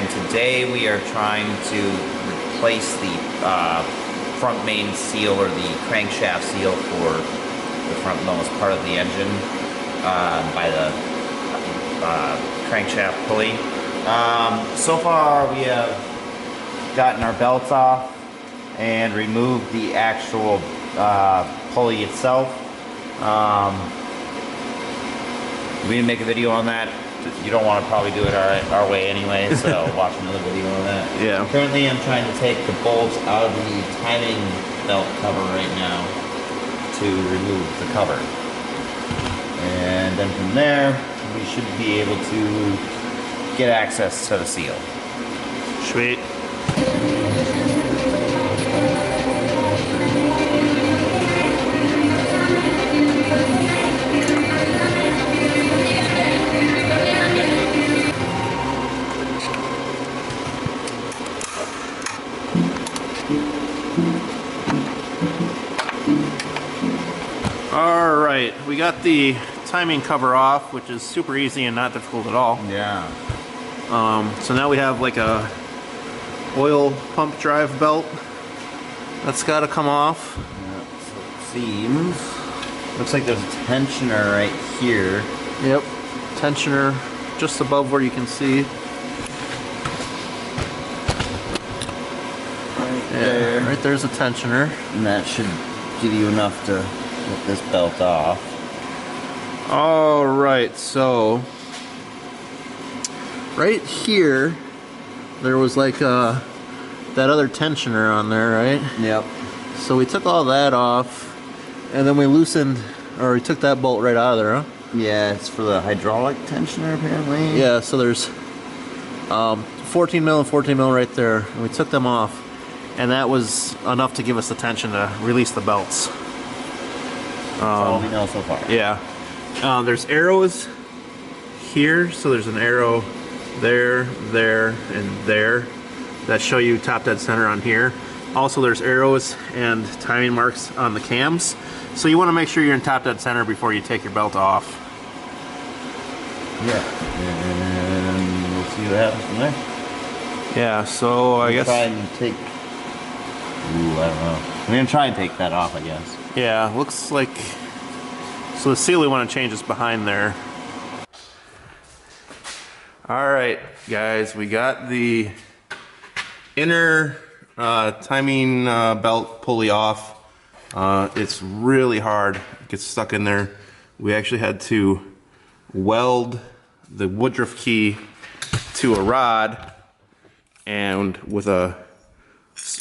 and today we are trying to replace the front main seal or the crankshaft seal for the frontmost part of the engine by the crankshaft pulley. So far we have gotten our belts off and removed the actual pulley itself. We didn't make a video on that. You don't want to probably do it our way anyway, so watch another video on that. Yeah. Currently I'm trying to take the bolts out of the timing belt cover right now to remove the cover. And then from there, we should be able to get access to the seal. Sweet. Alright, we got the timing cover off, which is super easy and not difficult at all. Yeah. So now we have like a oil pump drive belt that's got to come off. Yeah, so it seems. Looks like there's a tensioner right here. Yep, tensioner just above where you can see. Right there. Right there's a tensioner. And that should give you enough to get this belt off. Alright, so right here there was like that other tensioner on there, right? Yep. So we took all that off and then we loosened, or we took that bolt right out of there, huh? Yeah, it's for the hydraulic tensioner apparently. Yeah, so there's 14 mil and 14 mil right there, and we took them off, and that was enough to give us the tension to release the belts. That's all we know so far. Yeah. There's arrows here, so there's an arrow there, there, and there that show you top dead center on here. Also there's arrows and timing marks on the cams, so you want to make sure you're in top dead center before you take your belt off. Yeah, and we'll see what happens from there. Yeah, so I guess try and take. Ooh, I don't know. We're gonna try and take that off, I guess. Yeah, looks like. So the seal we want to change is behind there. Alright guys, we got the inner timing belt pulley off. It's really hard, it gets stuck in there. We actually had to weld the woodruff key to a rod and with a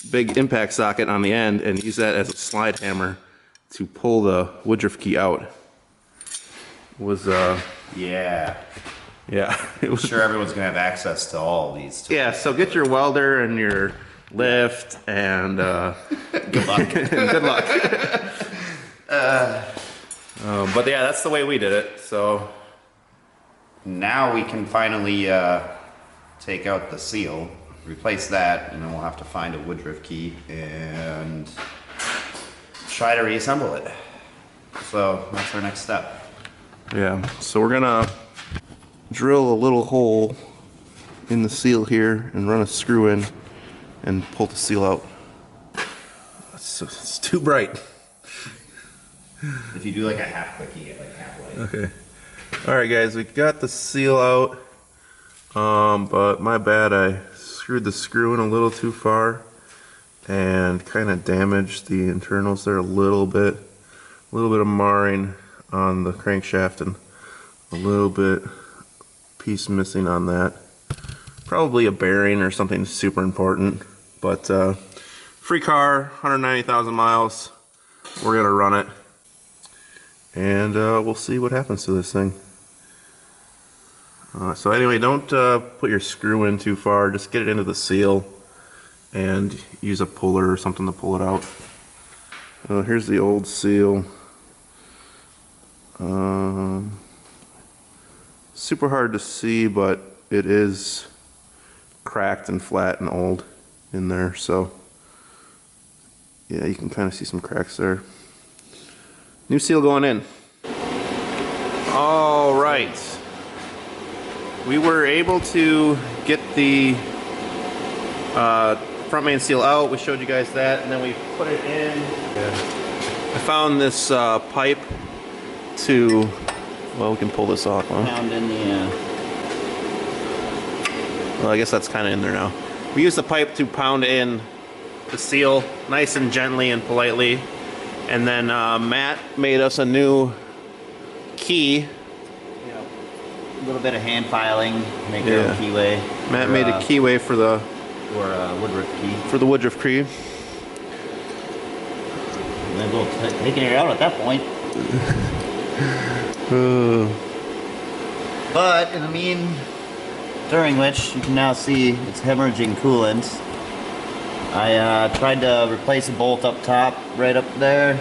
big impact socket on the end and use that as a slide hammer to pull the woodruff key out. Was Yeah. it was. I'm sure everyone's gonna have access to all of these. Yeah, so get your welder and your lift and Good luck. good luck. But yeah, that's the way we did it. So Now we can finally take out the seal, replace that, and then we'll have to find a woodruff key and try to reassemble it. So that's our next step. yeah, so we're gonna drill a little hole in the seal here and run a screw in and pull the seal out. It's too bright. If you do like a half click, you get like halfway. Okay. Alright guys, we got the seal out, but my bad, I screwed the screw in a little too far and kind of damaged the internals there a little bit of marring on the crankshaft and a little bit piece missing on that. Probably a bearing or something super important, but free car, 190,000 miles, we're gonna run it and we'll see what happens to this thing. So anyway, don't put your screw in too far, just get it into the seal and use a puller or something to pull it out. Here's the old seal. Super hard to see, but it is cracked and flat and old in there, so yeah, you can kind of see some cracks there. New seal going in. All right. We were able to get the front main seal out. We showed you guys that, and then we put it in. I found this pipe to, well, we can pull this off. Huh? Pound in the. Well, I guess that's kind of in there now. We use the pipe to pound in the seal nice and gently and politely. And then Matt made us a new key. Yeah. A little bit of hand filing, make your own keyway. Matt made a keyway for the woodruff key. For the woodruff key. And then we'll taking it out at that point. But in the during which you can now see it's hemorrhaging coolant. I tried to replace a bolt up top, right up there,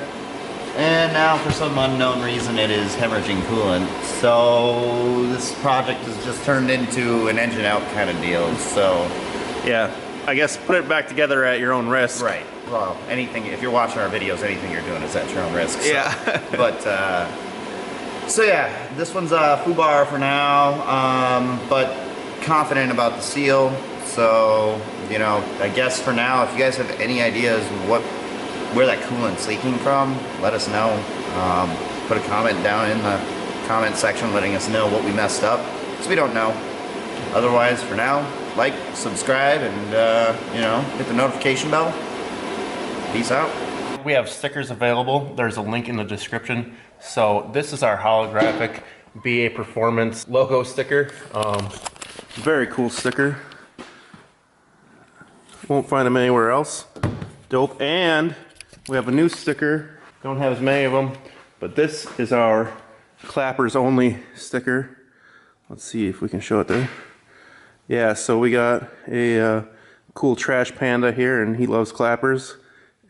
and now for some unknown reason it is hemorrhaging coolant. So this project has just turned into an engine out kind of deal. So yeah, I guess put it back together at your own risk. Right. Well, anything, if you're watching our videos, anything you're doing is at your own risk. So. Yeah. But so yeah, this one's a foobar for now, but confident about the seal. So, you know, I guess for now, if you guys have any ideas where that coolant's leaking from, let us know. Put a comment down in the comment section letting us know what we messed up, because we don't know. Otherwise, for now, like, subscribe, and, you know, hit the notification bell. Peace out. We have stickers available. There's a link in the description. So this is our holographic BA Performance logo sticker. Very cool sticker. Won't find them anywhere else. Dope. And we have a new sticker. Don't have as many of them, but this is our clappers only sticker. Let's see if we can show it there. Yeah, so we got a cool trash panda here, and he loves clappers.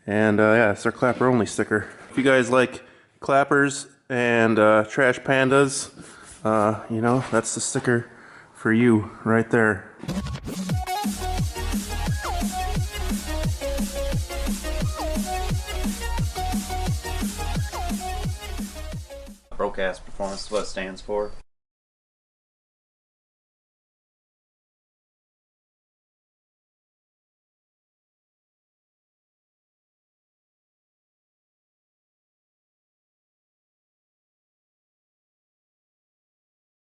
And yeah, it's our clapper only sticker. If you guys like clappers and trash pandas, you know, that's the sticker for you right there. Broadcast Performance is what it stands for.